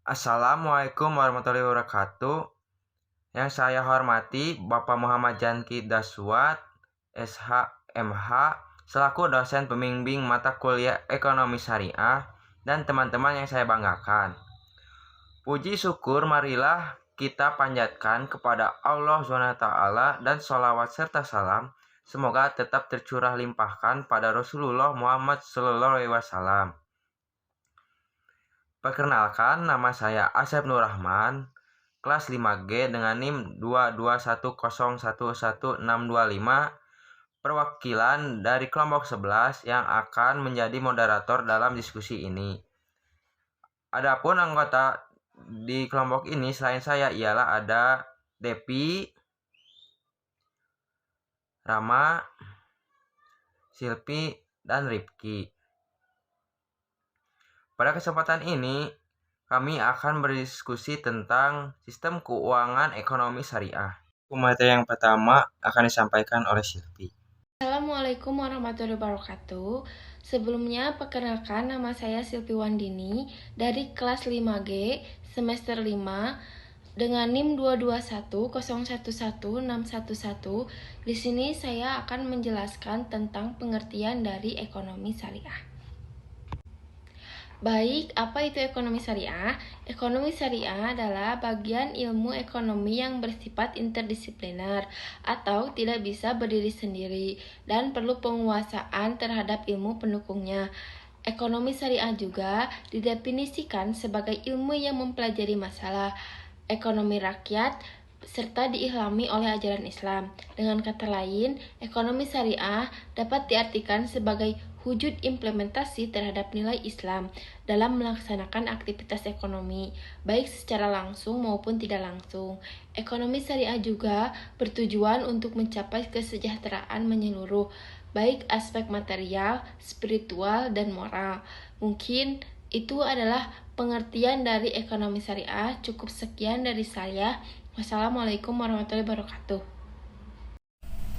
Assalamualaikum warahmatullahi wabarakatuh. Yang saya hormati Bapak Muhammad Janki Daswat, SH.MH, selaku dosen pembimbing mata kuliah Ekonomi Syariah dan teman-teman yang saya banggakan. Puji syukur marilah kita panjatkan kepada Allah SWT dan sholawat serta salam semoga tetap tercurah limpahkan pada Rasulullah Muhammad SAW. Perkenalkan, nama saya Asep Nur Rahman, kelas 5G dengan NIM 221011625, perwakilan dari kelompok 11 yang akan menjadi moderator dalam diskusi ini. Adapun anggota di kelompok ini selain saya ialah ada Depi, Rama, Silpi, dan Ripki. Pada kesempatan ini, kami akan berdiskusi tentang sistem keuangan ekonomi syariah. Materi yang pertama akan disampaikan oleh Silpi. Assalamualaikum warahmatullahi wabarakatuh. Sebelumnya, perkenalkan nama saya Silpi Wandini dari kelas 5G semester 5 dengan NIM 221011611. Di sini saya akan menjelaskan tentang pengertian dari ekonomi syariah. Baik, apa itu ekonomi syariah? Ekonomi syariah adalah bagian ilmu ekonomi yang bersifat interdisipliner atau tidak bisa berdiri sendiri dan perlu penguasaan terhadap ilmu pendukungnya. Ekonomi syariah juga didefinisikan sebagai ilmu yang mempelajari masalah ekonomi rakyat serta diilhami oleh ajaran Islam. Dengan kata lain, ekonomi syariah dapat diartikan sebagai wujud implementasi terhadap nilai Islam dalam melaksanakan aktivitas ekonomi, baik secara langsung maupun tidak langsung. Ekonomi syariah juga bertujuan untuk mencapai kesejahteraan menyeluruh, baik aspek material, spiritual, dan moral. Mungkin itu adalah pengertian dari ekonomi syariah. Cukup sekian dari saya. Wassalamualaikum warahmatullahi wabarakatuh.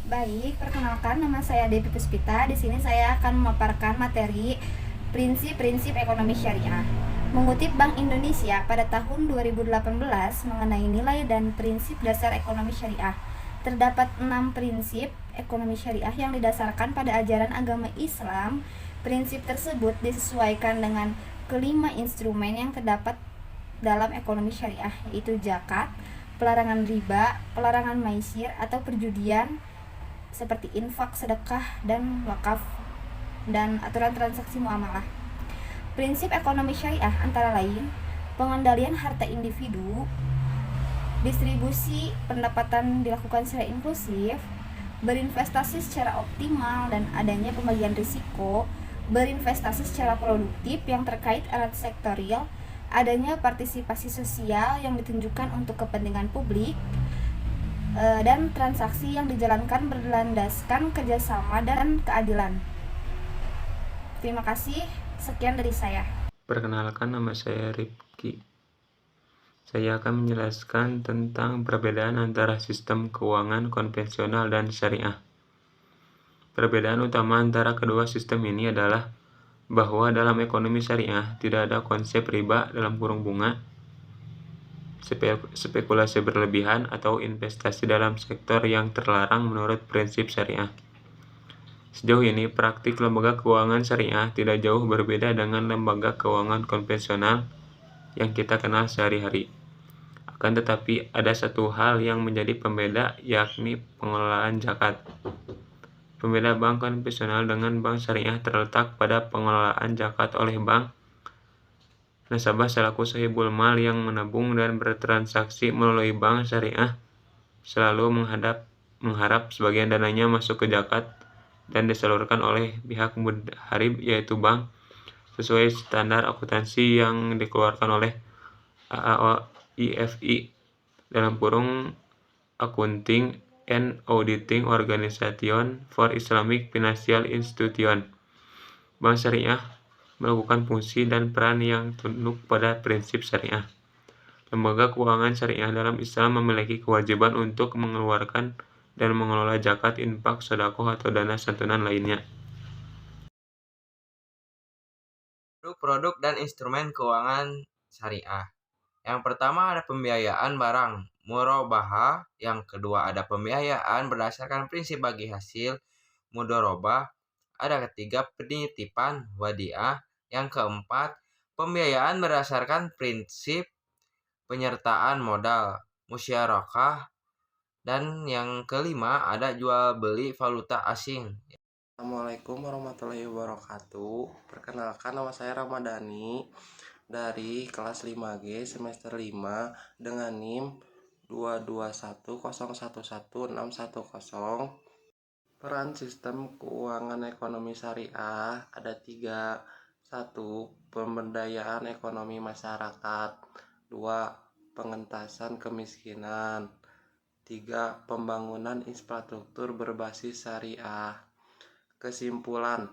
Baik, perkenalkan nama saya Devi Puspita. Di sini saya akan memaparkan materi prinsip-prinsip ekonomi syariah. Mengutip Bank Indonesia pada tahun 2018 mengenai nilai dan prinsip dasar ekonomi syariah, terdapat 6 prinsip ekonomi syariah yang didasarkan pada ajaran agama Islam. Prinsip tersebut disesuaikan dengan kelima instrumen yang terdapat dalam ekonomi syariah, yaitu zakat, pelarangan riba, pelarangan maisir atau perjudian, seperti infak, sedekah, dan wakaf, dan aturan transaksi muamalah. Prinsip ekonomi syariah antara lain pengendalian harta individu, distribusi pendapatan dilakukan secara inklusif, berinvestasi secara optimal dan adanya pembagian risiko, berinvestasi secara produktif yang terkait alat sektorial, adanya partisipasi sosial yang ditunjukkan untuk kepentingan publik, dan transaksi yang dijalankan berlandaskan kerjasama dan keadilan. Terima kasih, sekian dari saya. Perkenalkan, nama saya Ripki. Saya akan menjelaskan tentang perbedaan antara sistem keuangan konvensional dan syariah. Perbedaan utama antara kedua sistem ini adalah bahwa dalam ekonomi syariah tidak ada konsep riba dalam kurung bunga, spekulasi berlebihan, atau investasi dalam sektor yang terlarang menurut prinsip syariah. Sejauh ini, praktik lembaga keuangan syariah tidak jauh berbeda dengan lembaga keuangan konvensional yang kita kenal sehari-hari. Akan tetapi, ada satu hal yang menjadi pembeda, yakni pengelolaan zakat. Pembeda bank konvensional dengan bank syariah terletak pada pengelolaan zakat oleh bank nasabah selaku sahibul mal yang menabung dan bertransaksi melalui bank syariah selalu mengharap sebagian dananya masuk ke zakat dan disalurkan oleh pihak mudharib yaitu bank sesuai standar akuntansi yang dikeluarkan oleh AAOIFI dalam kurung Accounting and Auditing Organization for Islamic Financial Institution. Bank syariah melakukan fungsi dan peran yang tunduk pada prinsip syariah. Lembaga keuangan syariah dalam Islam memiliki kewajiban untuk mengeluarkan dan mengelola zakat, infak, sedekah, atau dana santunan lainnya. Produk dan instrumen keuangan syariah. Yang pertama ada pembiayaan barang murabahah, yang kedua ada pembiayaan berdasarkan prinsip bagi hasil mudharabah, ada ketiga penitipan wadiah, yang keempat pembiayaan berdasarkan prinsip penyertaan modal musyarakah, dan yang kelima ada jual beli valuta asing. Assalamualaikum warahmatullahi wabarakatuh. Perkenalkan, nama saya Ramadhani dari kelas 5G semester 5 dengan NIM 221011610. Peran sistem keuangan ekonomi syariah ada 3. 1. Pemberdayaan ekonomi masyarakat. 2. Pengentasan kemiskinan. 3. Pembangunan infrastruktur berbasis syariah. Kesimpulan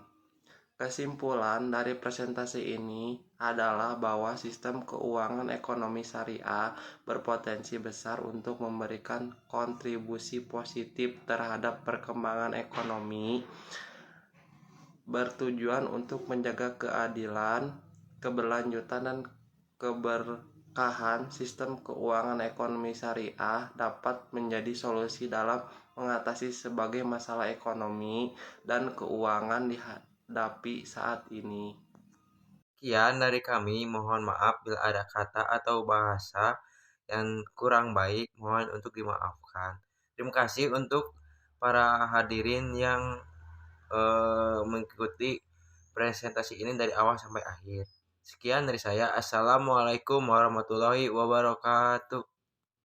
dari presentasi ini adalah bahwa sistem keuangan ekonomi syariah berpotensi besar untuk memberikan kontribusi positif terhadap perkembangan ekonomi, bertujuan untuk menjaga keadilan, keberlanjutan, dan keberkahan. Sistem keuangan ekonomi syariah dapat menjadi solusi dalam mengatasi sebagai masalah ekonomi dan keuangan dihadapi saat ini. Sekian dari kami, mohon maaf bila ada kata atau bahasa yang kurang baik, mohon untuk dimaafkan. Terima kasih untuk para hadirin yang mengikuti presentasi ini dari awal sampai akhir. Sekian dari saya. Assalamualaikum warahmatullahi wabarakatuh.